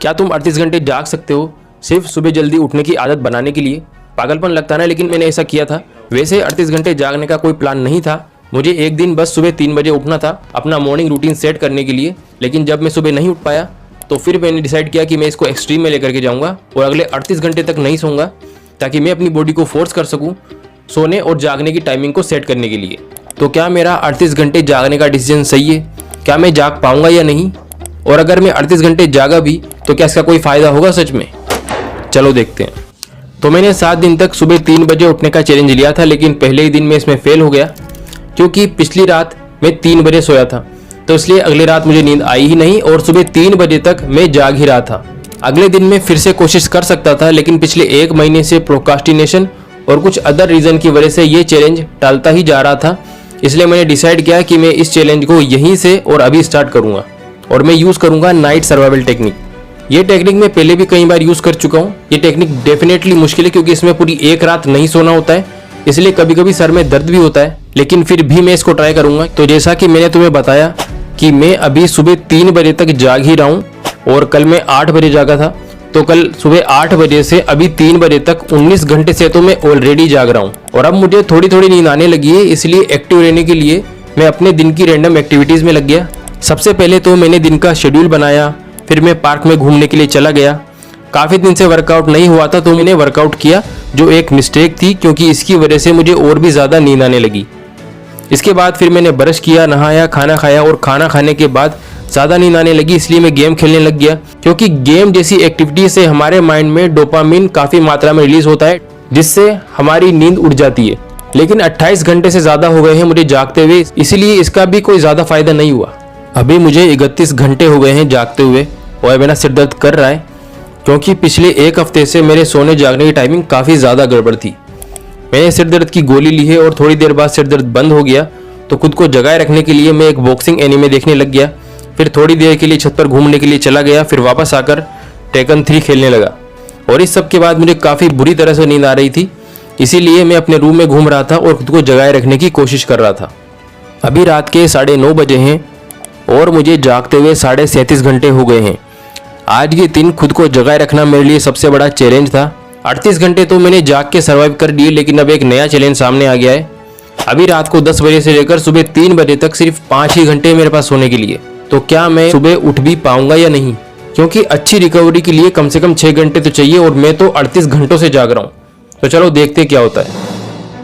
क्या तुम 38 घंटे जाग सकते हो सिर्फ सुबह जल्दी उठने की आदत बनाने के लिए? पागलपन लगता ना, लेकिन मैंने ऐसा किया था। वैसे 38 घंटे जागने का कोई प्लान नहीं था। मुझे एक दिन बस सुबह 3 बजे उठना था अपना मॉर्निंग रूटीन सेट करने के लिए। लेकिन जब मैं सुबह नहीं उठ पाया तो फिर मैंने डिसाइड किया कि मैं इसको एक्सट्रीम में लेकर के जाऊँगा और अगले 38 घंटे तक नहीं सोऊंगा, ताकि मैं अपनी बॉडी को फोर्स कर सकूँ सोने और जागने की टाइमिंग को सेट करने के लिए। तो क्या मेरा 38 घंटे जागने का डिसीजन सही है? क्या मैं जाग पाऊंगा या नहीं? और अगर मैं 38 घंटे जागा भी तो क्या इसका कोई फ़ायदा होगा सच में? चलो देखते हैं। तो मैंने 7 दिन तक सुबह 3 बजे उठने का चैलेंज लिया था, लेकिन पहले ही दिन में इसमें फेल हो गया, क्योंकि पिछली रात मैं 3 बजे सोया था। तो इसलिए अगली रात मुझे नींद आई ही नहीं और सुबह 3 बजे तक मैं जाग ही रहा था। अगले दिन में फिर से कोशिश कर सकता था, लेकिन पिछले 1 महीने से प्रोक्रास्टिनेशन और कुछ अदर रीज़न की वजह से ये चैलेंज टालता ही जा रहा था। इसलिए मैंने डिसाइड किया कि मैं इस चैलेंज को यहीं से और अभी स्टार्ट करूँगा और मैं यूज़ करूँगा नाइट सर्वाइवल टेक्निक। ये टेक्निक मैं पहले भी कई बार यूज़ कर चुका हूँ। ये टेक्निक डेफिनेटली मुश्किल है, क्योंकि इसमें पूरी एक रात नहीं सोना होता है, इसलिए कभी कभी सर में दर्द भी होता है, लेकिन फिर भी मैं इसको ट्राई करूँगा। तो जैसा कि मैंने तुम्हें बताया कि मैं अभी सुबह 3 बजे तक जाग ही रहा हूँ और कल मैं 8 बजे जागा था। तो कल सुबह 8 बजे से अभी 3 बजे तक 19 घंटे से तो मैं ऑलरेडी जाग रहा हूँ और अब मुझे थोड़ी थोड़ी नींद आने लगी है। इसलिए एक्टिव रहने के लिए मैं अपने दिन की रैंडम एक्टिविटीज़ में लग गया। सबसे पहले तो मैंने दिन का शेड्यूल बनाया, फिर मैं पार्क में घूमने के लिए चला गया। काफ़ी दिन से वर्कआउट नहीं हुआ था तो मैंने वर्कआउट किया, जो एक मिस्टेक थी, क्योंकि इसकी वजह से मुझे और भी ज़्यादा नींद आने लगी। इसके बाद फिर मैंने ब्रश किया, नहाया, खाना खाया और खाना खाने के बाद ज़्यादा नींद आने लगी, इसलिए मैं गेम खेलने लग गया, क्योंकि गेम जैसी एक्टिविटी से हमारे माइंड में डोपामिन काफ़ी मात्रा में रिलीज होता है, जिससे हमारी नींद उड़ जाती है। लेकिन 28 घंटे से ज़्यादा हो गए हैं मुझे जागते हुए, इसीलिए इसका भी कोई ज़्यादा फायदा नहीं हुआ। अभी मुझे 31 घंटे हो गए हैं जागते हुए और मेरा सिर दर्द कर रहा है, क्योंकि पिछले 1 हफ्ते से मेरे सोने जागने की टाइमिंग काफ़ी ज़्यादा गड़बड़ थी। मैंने सिर दर्द की गोली ली है और थोड़ी देर बाद सिर दर्द बंद हो गया, तो खुद को जगाए रखने के लिए मैं एक बॉक्सिंग एनीमे देखने लग गया। फिर थोड़ी देर के लिए छत पर घूमने के लिए चला गया, फिर वापस आकर टेकन 3 खेलने लगा। और इस सब के बाद मुझे काफ़ी बुरी तरह से नींद आ रही थी, इसीलिए मैं अपने रूम में घूम रहा था और खुद को जगाए रखने की कोशिश कर रहा था। अभी रात के 9:30 बजे हैं और मुझे जागते हुए 37.5 घंटे हो गए हैं। आज ये दिन खुद को जगाए रखना मेरे लिए सबसे बड़ा चैलेंज था। 38 घंटे तो मैंने जाग के सर्वाइव कर लिए, लेकिन अब एक नया चैलेंज सामने आ गया है। अभी रात को 10 बजे से लेकर सुबह 3 बजे तक सिर्फ 5 ही घंटे मेरे पास सोने के लिए। तो क्या मैं सुबह उठ भी पाऊंगा या नहीं? क्योंकि अच्छी रिकवरी के लिए कम से कम 6 घंटे तो चाहिए और मैं तो 38 घंटों से जाग रहा हूँ। तो चलो देखते क्या होता है।